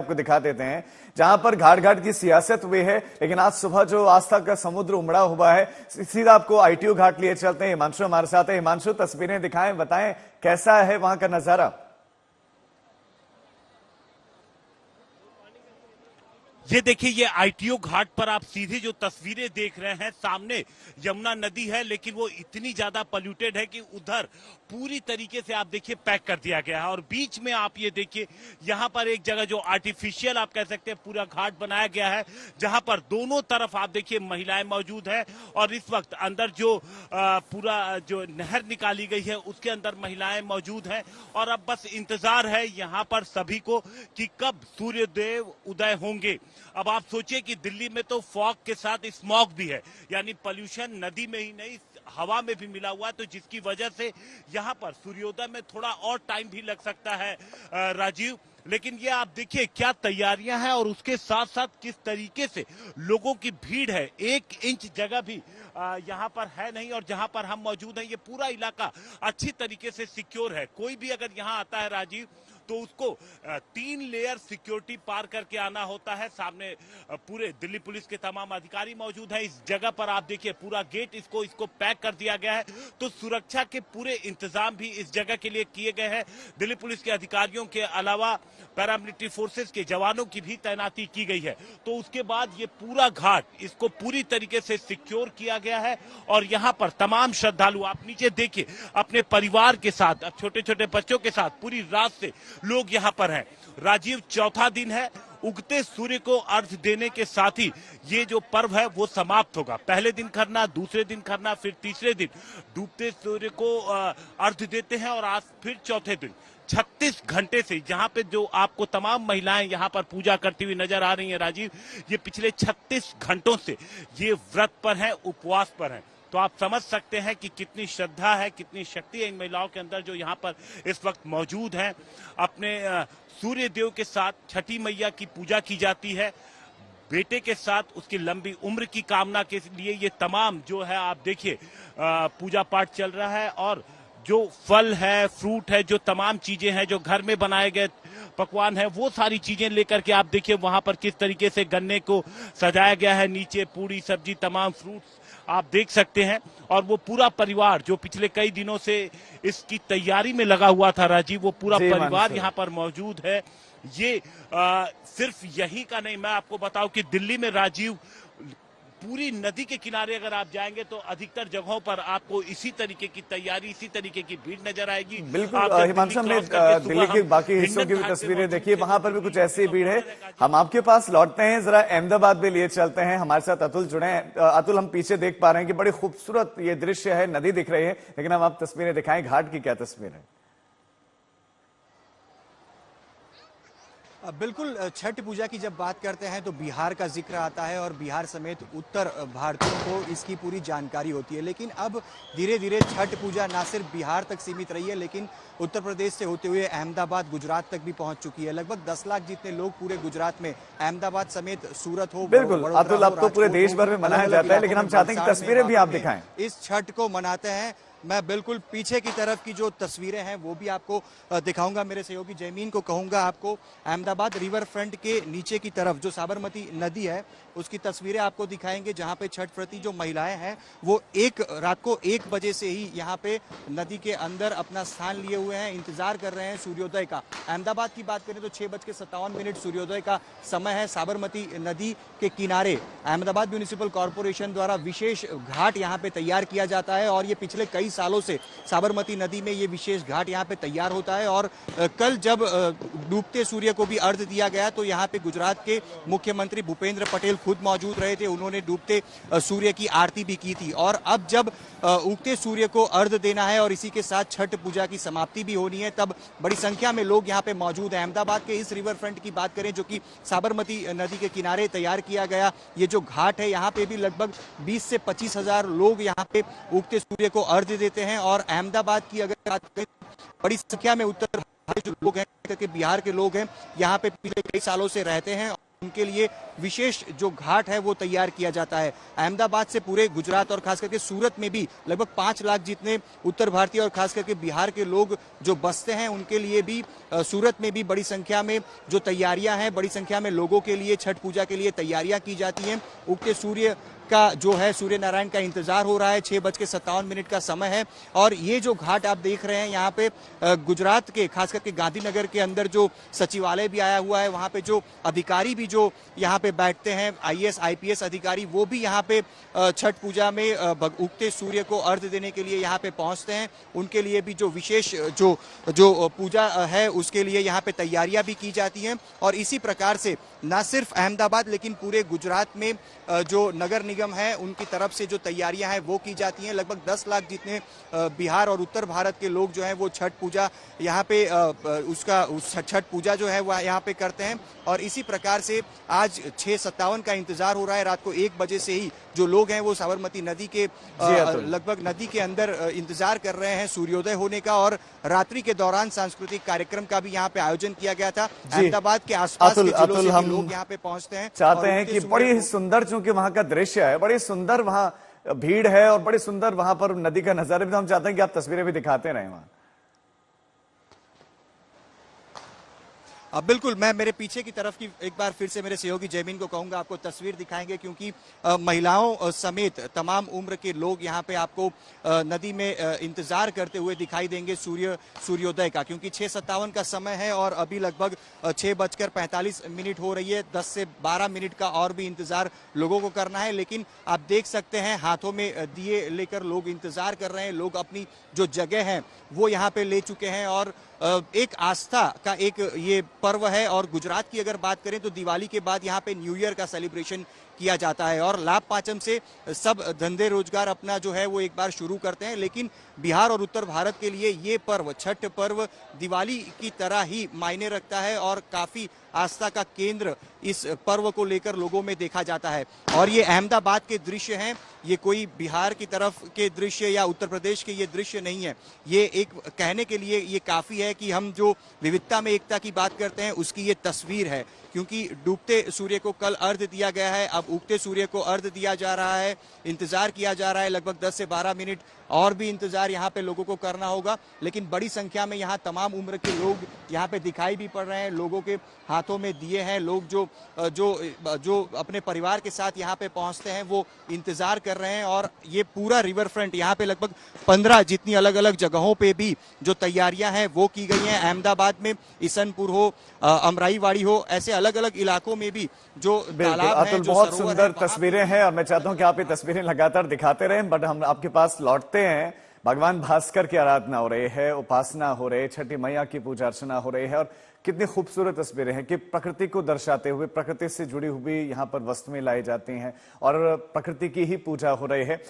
आपको दिखा देते हैं जहां पर घाट घाट की सियासत हुई है, लेकिन आज सुबह जो आस्था का समुद्र उमड़ा हुआ है, सीधा आपको आईटीओ घाट लिए चलते हैं। हिमांशु हमारे साथ है। हिमांशु, तस्वीरें दिखाएं, बताएं कैसा है वहां का नजारा। ये देखिए, ये आईटीओ घाट पर आप सीधे जो तस्वीरें देख रहे हैं, सामने यमुना नदी है, लेकिन वो इतनी ज्यादा पोल्यूटेड है कि उधर पूरी तरीके से आप देखिए पैक कर दिया गया है। और बीच में आप ये देखिए, यहाँ पर एक जगह जो आर्टिफिशियल आप कह सकते हैं पूरा घाट बनाया गया है, जहां पर दोनों तरफ आप देखिए महिलाएं मौजूद है। और इस वक्त अंदर जो पूरा जो नहर निकाली गई है उसके अंदर महिलाएं मौजूद हैं। और अब बस इंतजार है यहाँ पर सभी को कि कब सूर्यदेव उदय होंगे। अब आप सोचिए कि दिल्ली में तो फॉग के साथ स्मॉग भी है, यानी पोल्यूशन नदी में ही नहीं हवा में भी मिला हुआ है, तो जिसकी वजह से यहाँ पर सूर्योदय में थोड़ा और टाइम भी लग सकता है राजीव। लेकिन ये आप देखिए क्या तैयारियां हैं और उसके साथ साथ किस तरीके से लोगों की भीड़ है। 1 इंच जगह भी यहाँ पर है नहीं, और जहां पर हम मौजूद हैं ये पूरा इलाका अच्छी तरीके से सिक्योर है। कोई भी अगर यहाँ आता है राजीव तो उसको 3 लेयर सिक्योरिटी पार करके आना होता है। सामने पूरे दिल्ली पुलिस के तमाम अधिकारी मौजूद हैं। इस जगह पर आप देखिए पूरा गेट इसको पैक कर दिया गया है, तो सुरक्षा के पूरे इंतजाम भी इस जगह के लिए किए गए हैं। दिल्ली पुलिस के अधिकारियों के अलावा पैरामिलिट्री फोर्सेस के जवानों की भी तैनाती की गई है। तो उसके बाद ये पूरा घाट इसको पूरी तरीके से सिक्योर किया गया है। और यहाँ पर तमाम श्रद्धालु आप नीचे देखिए अपने परिवार के साथ, छोटे छोटे बच्चों के साथ पूरी रात से लोग यहाँ पर हैं। राजीव, चौथा दिन है, उगते सूर्य को अर्घ देने के साथ ही ये जो पर्व है वो समाप्त होगा। पहले दिन खरना, दूसरे दिन खरना, फिर तीसरे दिन डूबते सूर्य को अर्घ देते हैं, और आज फिर चौथे दिन 36 घंटे से यहाँ पे जो आपको तमाम महिलाएं यहाँ पर पूजा करती हुई नजर आ रही हैं राजीव, ये पिछले 36 घंटों से ये व्रत पर है, उपवास पर है। तो आप समझ सकते हैं कि कितनी श्रद्धा है, कितनी शक्ति है इन महिलाओं के अंदर जो यहाँ पर इस वक्त मौजूद हैं। अपने सूर्य देव के साथ छठी मैया की पूजा की जाती है, बेटे के साथ उसकी लंबी उम्र की कामना के लिए ये तमाम जो है आप देखिए पूजा पाठ चल रहा है। और जो फल है, फ्रूट है, जो तमाम चीजें हैं, जो घर में बनाए गए पकवान है, वो सारी चीजें लेकर के आप देखिए वहां पर किस तरीके से गन्ने को सजाया गया है। नीचे पूरी सब्जी, तमाम फ्रूट्स आप देख सकते हैं। और वो पूरा परिवार जो पिछले कई दिनों से इसकी तैयारी में लगा हुआ था राजीव, वो पूरा परिवार यहाँ पर मौजूद है। ये सिर्फ यही का नहीं, मैं आपको बताऊं कि दिल्ली में राजीव पूरी नदी के किनारे अगर आप जाएंगे तो अधिकतर जगहों पर आपको इसी तरीके की तैयारी, इसी तरीके की भीड़ नजर आएगी। बिल्कुल हिमांशु, हमने दिल्ली के बाकी हिस्सों की भी तस्वीरें देखी, वहां पर भी कुछ ऐसी भीड़ है। हम आपके पास लौटते हैं, जरा अहमदाबाद भी लिए चलते हैं। हमारे साथ अतुल जुड़े हैं। अतुल, हम पीछे देख पा रहे हैं कि बड़ी खूबसूरत ये दृश्य है, नदी दिख रही है, लेकिन हम आप तस्वीरें दिखाएं, घाट की क्या तस्वीर है? बिल्कुल, छठ पूजा की जब बात करते हैं तो बिहार का जिक्र आता है, और बिहार समेत उत्तर भारतीयों को इसकी पूरी जानकारी होती है। लेकिन अब धीरे धीरे छठ पूजा ना सिर्फ बिहार तक सीमित रही है, लेकिन उत्तर प्रदेश से होते हुए अहमदाबाद, गुजरात तक भी पहुंच चुकी है। लगभग 10 लाख जितने लोग पूरे गुजरात में, अहमदाबाद समेत सूरत हो, बिल्कुल अतुल, अब तो पूरे देश भर में मनाया जाता है, लेकिन हम चाहते हैं कि तस्वीरें भी आप दिखाएं। इस छठ को मनाते हैं। मैं बिल्कुल पीछे की तरफ की जो तस्वीरें हैं वो भी आपको दिखाऊंगा। मेरे सहयोगी जयमीन को कहूंगा आपको अहमदाबाद रिवर फ्रंट के नीचे की तरफ जो साबरमती नदी है उसकी तस्वीरें आपको दिखाएंगे, जहां पे छठ व्रती जो महिलाएं हैं वो रात को 1 बजे से ही यहाँ पे नदी के अंदर अपना स्थान लिए हुए हैं, इंतजार कर रहे हैं सूर्योदय का। अहमदाबाद की बात करें तो 6:57 सूर्योदय का समय है। साबरमती नदी के किनारे अहमदाबाद म्यूनिसिपल कॉर्पोरेशन द्वारा विशेष घाट यहाँ पे तैयार किया जाता है, और ये पिछले कई सालों से साबरमती नदी में ये विशेष घाट यहाँ पे तैयार होता है। और कल जब डूबते सूर्य को भी अर्घ दिया गया तो यहाँ पे गुजरात के मुख्यमंत्री भूपेंद्र पटेल खुद मौजूद रहे थे, उन्होंने डूबते सूर्य की आरती भी की थी। और अब जब उगते सूर्य को अर्घ देना है और इसी के साथ छठ पूजा की समाप्ति भी होनी है, तब बड़ी संख्या में लोग यहाँ पे मौजूद हैं। अहमदाबाद के इस रिवर फ्रंट की बात करें जो कि साबरमती नदी के किनारे तैयार किया गया ये जो घाट है, यहाँ पे भी लगभग 20 से 25 हजार लोग यहाँ पे उगते सूर्य को अर्घ देते हैं। और अहमदाबाद की अगर बात करें, बड़ी संख्या में उत्तर जो लोग हैं, बिहार के लोग हैं, यहाँ पे पिछले कई सालों से रहते हैं। उनके लिए विशेष जो घाट है वो तैयार किया जाता है। अहमदाबाद से पूरे गुजरात और खास करके सूरत में भी लगभग 5 लाख जितने उत्तर भारतीय और खास करके बिहार के लोग जो बसते हैं, उनके लिए भी सूरत में भी बड़ी संख्या में जो तैयारियां हैं, बड़ी संख्या में लोगों के लिए छठ पूजा के लिए तैयारियां की जाती हैं। उगते सूर्य का जो है सूर्य नारायण का इंतजार हो रहा है। 6:57 का समय है और ये जो घाट आप देख रहे हैं यहाँ पे गुजरात के खास करके गांधीनगर के अंदर जो सचिवालय भी आया हुआ है, वहाँ पे जो अधिकारी भी जो यहाँ पे बैठते हैं, IAS IPS अधिकारी, वो भी यहाँ पे छठ पूजा में उगते सूर्य को अर्घ्य देने के लिए यहाँ पे पहुंचते हैं। उनके लिए भी जो विशेष जो पूजा है उसके लिए यहाँ पे तैयारियां भी की जाती हैं। और इसी प्रकार से न सिर्फ अहमदाबाद लेकिन पूरे गुजरात में जो नगर निगम है उनकी तरफ से जो तैयारियां हैं वो की जाती हैं। लगभग 10 लाख जितने बिहार और उत्तर भारत के लोग जो हैं वो छठ पूजा यहाँ पे छठ पूजा जो है वह यहाँ पे करते हैं। और इसी प्रकार से आज 6:57 का इंतजार हो रहा है। रात को 1 बजे से ही जो लोग हैं वो साबरमती नदी के लगभग नदी के अंदर इंतजार कर रहे हैं सूर्योदय होने का। और रात्रि के दौरान सांस्कृतिक कार्यक्रम का भी यहाँ पे आयोजन किया गया था। अहमदाबाद के आसपास के जिलों से भी लोग यहाँ पे पहुंचते हैं, चाहते हैं कि बड़ी ही सुंदर, चूंकि वहां का दृश्य है, बड़ी सुंदर वहां भीड़ है और बड़ी सुंदर वहां पर नदी का नजारा भी, तो हम चाहते हैं कि आप तस्वीरें भी दिखाते रहें वहां। अब बिल्कुल मैं मेरे पीछे की तरफ की एक बार फिर से मेरे सहयोगी जयमीन को कहूंगा आपको तस्वीर दिखाएंगे, क्योंकि महिलाओं समेत तमाम उम्र के लोग यहाँ पे आपको नदी में इंतजार करते हुए दिखाई देंगे सूर्योदय का, क्योंकि 6:57 का समय है और अभी लगभग 6:45 हो रही है। 10 से 12 मिनट का और भी इंतजार लोगों को करना है। लेकिन आप देख सकते हैं हाथों में दिए लेकर लोग इंतजार कर रहे हैं। लोग अपनी जो जगह है वो यहाँ पे ले चुके हैं और एक आस्था का एक ये पर्व है। और गुजरात की अगर बात करें तो दिवाली के बाद यहाँ पे न्यू ईयर का सेलिब्रेशन किया जाता है और लाभ पांचम से सब धंधे रोजगार अपना जो है वो एक बार शुरू करते हैं। लेकिन बिहार और उत्तर भारत के लिए ये पर्व, छठ पर्व, दिवाली की तरह ही मायने रखता है और काफी आस्था का केंद्र इस पर्व को लेकर लोगों में देखा जाता है। और ये अहमदाबाद के दृश्य हैं, ये कोई बिहार की तरफ के दृश्य या उत्तर प्रदेश के ये दृश्य नहीं है। ये एक कहने के लिए ये काफी है कि हम जो विविधता में एकता की बात करते हैं उसकी ये तस्वीर है, क्योंकि डूबते सूर्य को कल अर्घ्य दिया गया है, अब उगते सूर्य को अर्घ्य दिया जा रहा है। इंतजार किया जा रहा है लगभग 10 से 12 मिनट और भी इंतजार यहाँ पे लोगों को करना होगा। लेकिन बड़ी संख्या में यहाँ तमाम उम्र के लोग यहाँ पे दिखाई भी पड़ रहे हैं। लोगों के हाथों में दिए हैं। लोग जो अपने परिवार के साथ यहाँ पे पहुँचते हैं वो इंतजार कर रहे हैं। और ये पूरा रिवर फ्रंट यहाँ पे लगभग 15 जितनी अलग अलग जगहों पे भी जो तैयारियां हैं वो की गई हैं। अहमदाबाद में इसनपुर हो, अमराईवाड़ी हो, ऐसे अलग अलग इलाकों में भी जो तालाब हैं, जो बहुत सरोवर सुंदर तस्वीरें हैं और मैं चाहता हूं कि आप ये तस्वीरें लगातार दिखाते रहें। बट हम आपके पास लौटते हैं। भगवान भास्कर की आराधना हो रही है, उपासना हो रही है, छठी मैया की पूजा अर्चना हो रही है और कितनी खूबसूरत तस्वीरें हैं कि प्रकृति को दर्शाते हुए, प्रकृति से जुड़ी हुई यहाँ पर वस्तुएं लाई जाती हैं और प्रकृति की ही पूजा हो रही है।